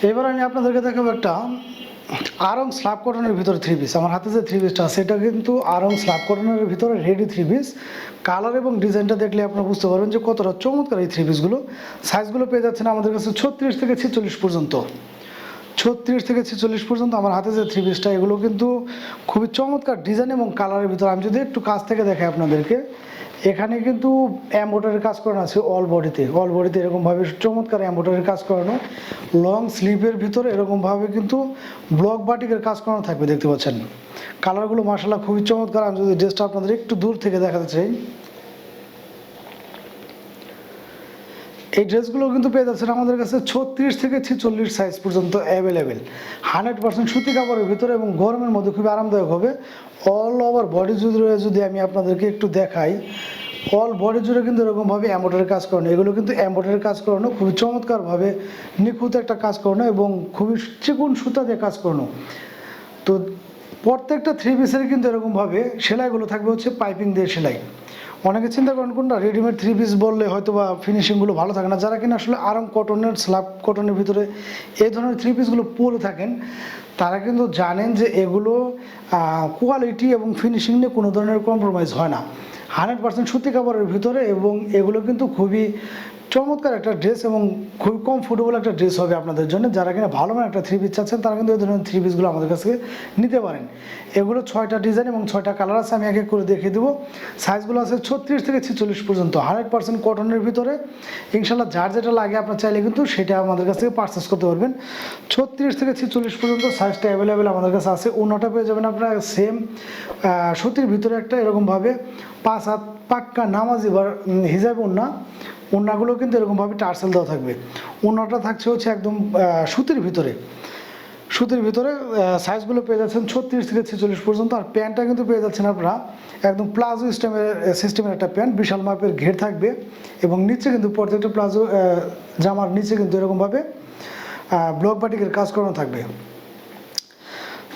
এবার আমি আপনাদেরকে দেখাবো একটা আরং স্ল্যাব কটনের ভিতরে থ্রি পিস। আমার হাতে যে থ্রি পিসটা আছে এটা কিন্তু আরং স্ল্যাব কটনের ভিতরে রেডি থ্রি পিস। কালার এবং ডিজাইনটা দেখলে আপনারা বুঝতে পারবেন যে কতটা চমৎকার এই থ্রি পিসগুলো। সাইজগুলো পেয়ে যাচ্ছেন আমাদের কাছে 36 থেকে 46 পর্যন্ত। 36 থেকে 46 পর্যন্ত আমার হাতে যে থ্রি পিসটা, এগুলো কিন্তু খুবই চমৎকার ডিজাইন এবং কালারের ভিতরে। আমি যদি একটু কাছ থেকে দেখাই আপনাদেরকে, এখানে কিন্তু এমব্রয়ডারির কাজ করানো আছে অল বডিতে এরকমভাবে চমৎকার এমব্রয়ডারির কাজ করানো। লং স্লিভের ভিতরে এরকমভাবে কিন্তু ব্লক বাটিকের কাজ করানো থাকবে, দেখতে পাচ্ছেন। কালারগুলো মাশাআল্লাহ খুবই চমৎকার। আমি যদি ড্রেসটা আপনাদের একটু দূর থেকে দেখাতে চাই, এই ড্রেসগুলো কিন্তু পেয়ে যাচ্ছেন আমাদের কাছে 36 থেকে 46 সাইজ পর্যন্ত অ্যাভেলেবেল। 100% সুতি কাপড়ের ভিতরে এবং গরমের মধ্যে খুবই আরামদায়ক হবে। অল ওভার বডি জুড়ে যদি আমি আপনাদেরকে একটু দেখাই, অল বডি জুড়ে কিন্তু এরকমভাবে এমব্রয়ডারি কাজ করানো। এগুলো কিন্তু এমব্রয়ডারি কাজ করানো, খুবই চমৎকারভাবে নিখুঁত একটা কাজ করানো এবং খুবই চিকন সুতা দিয়ে কাজ করানো। তো প্রত্যেকটা থ্রি পিসের কিন্তু এরকমভাবে সেলাইগুলো থাকবে হচ্ছে পাইপিং দিয়ে সেলাই। অনেকে চিন্তা করেন কোনটা রেডিমেড থ্রি পিস বললে হয়তো বা ফিনিশিংগুলো ভালো থাকে না। যারা কিনা আসলে আরাম কটনের স্ল্যাব কটনের ভিতরে এই ধরনের থ্রি পিসগুলো পরে থাকেন, তারা কিন্তু জানেন যে এগুলো কোয়ালিটি এবং ফিনিশিং নিয়ে কোনো ধরনের কম্প্রোমাইজ হয় না। 100% সুতি কাপড়ের ভিতরে এবং এগুলো কিন্তু খুবই চমৎকার একটা ড্রেস এবং খুবই কমফোর্টেবল একটা ড্রেস হবে আপনাদের জন্য। যারা কিনা ভালো মানে একটা থ্রি পিস চাচ্ছেন, তারা কিন্তু এই ধরনের থ্রি পিসগুলো আমাদের কাছে নিতে পারেন। এগুলো 6টা ডিজাইন এবং 6টা কালার আছে, আমি এক এক করে দেখিয়ে দেবো। সাইজগুলো আছে 36 থেকে 46 পর্যন্ত, 100% কটনের ভিতরে। ইনশাল্লাহ যার যেটা লাগে আপনার চাইলে কিন্তু সেটা আমাদের কাছ থেকে পারচেস করতে পারবেন। 36 থেকে 46 পর্যন্ত সাইজটা অ্যাভেলেবেল আমাদের কাছে আছে। ওড়নাটা পেয়ে যাবেন আপনারা সেম সুতির ভিতরে একটা এরকমভাবে 5 হাত পাক্কা নামাজি বা হিজাব ওড়নাগুলো কিন্তু এরকমভাবে টার্সেল দেওয়া থাকবে। ওড়নাটা থাকছে হচ্ছে একদম সুতির ভিতরে সাইজগুলো পেয়ে যাচ্ছেন 36 থেকে 46 পর্যন্ত। আর প্যান্টটা কিন্তু পেয়ে যাচ্ছেন আপনারা একদম প্লাজো সিস্টেমের একটা প্যান্ট, বিশাল মাপের ঘের থাকবে এবং নিচে কিন্তু প্রত্যেকটা প্লাজো জামার নিচে কিন্তু এরকমভাবে ব্লক বাটিকের কাজ করানো থাকবে।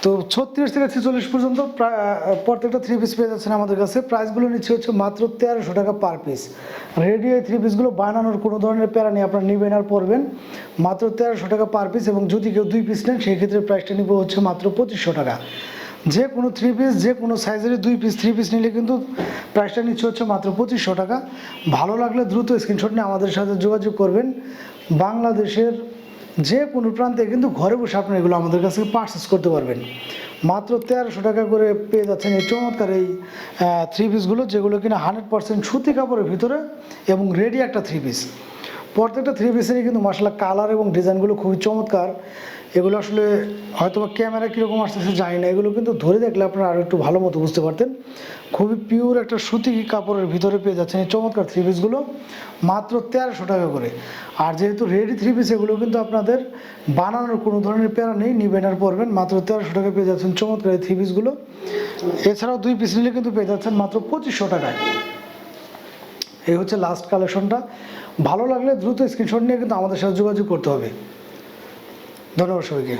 তো 36 থেকে 46 পর্যন্ত প্রত্যেকটা থ্রি পিস পেয়ে যাচ্ছেন আমাদের কাছে। প্রাইসগুলো নিচ্ছে হচ্ছে মাত্র 1300 টাকা পার পিস। রেডি এই থ্রি পিসগুলো বানানোর কোনো ধরনের প্যারা নেই, আপনারা নেবেন আর পরবেন। মাত্র 1300 টাকা পার পিস এবং যদি কেউ 2 পিস নেন সেই ক্ষেত্রে প্রাইসটা নিব হচ্ছে মাত্র 2500 টাকা। যে কোনো থ্রি পিস, যে কোনো সাইজের 2 পিস থ্রি পিস নিলে কিন্তু প্রাইসটা নিচ্ছে হচ্ছে মাত্র 2500 টাকা। ভালো লাগলে দ্রুত স্ক্রিনশট নিয়ে আমাদের সাথে যোগাযোগ করবেন। বাংলাদেশের যে কোনো প্রান্তে কিন্তু ঘরে বসে আপনি এগুলো আমাদের কাছে পারচেস করতে পারবেন। মাত্র 1300 টাকা করে পেয়ে যাচ্ছেন এই চমৎকার এই থ্রি পিসগুলো, যেগুলো কিনা 100% সুতি কাপড়ের ভিতরে এবং রেডি একটা থ্রি পিস। প্রত্যেকটা থ্রি পিসেরই কিন্তু মাশাআল্লাহ কালার এবং ডিজাইনগুলো খুবই চমৎকার। এগুলো আসলে হয়তো বা ক্যামেরা কীরকম আসতেছে জানি না, এগুলো কিন্তু ধরে দেখলে আপনারা আরও একটু ভালো মতো বুঝতে পারতেন। খুবই পিওর একটা সুতি কাপড়ের ভিতরে পেয়ে যাচ্ছেন এই চমৎকার থ্রি পিসগুলো মাত্র 1300 টাকা করে। আর যেহেতু রেডি থ্রি পিস, এগুলো কিন্তু আপনাদের বানানোর কোনো ধরনের প্যারা নেই, নিবেন আর পরবেন। মাত্র 1300 টাকা পেয়ে যাচ্ছেন চমৎকার এই থ্রি পিসগুলো। এছাড়াও 2 পিস নিলে কিন্তু পেয়ে যাচ্ছেন মাত্র 2500 টাকায়। এই হচ্ছে লাস্ট কালেকশনটা। ভালো লাগলে দ্রুত স্ক্রিনশট নিয়ে কিন্তু আমাদের সাথে যোগাযোগ করতে হবে। ধন্যবাদ সবাইকে।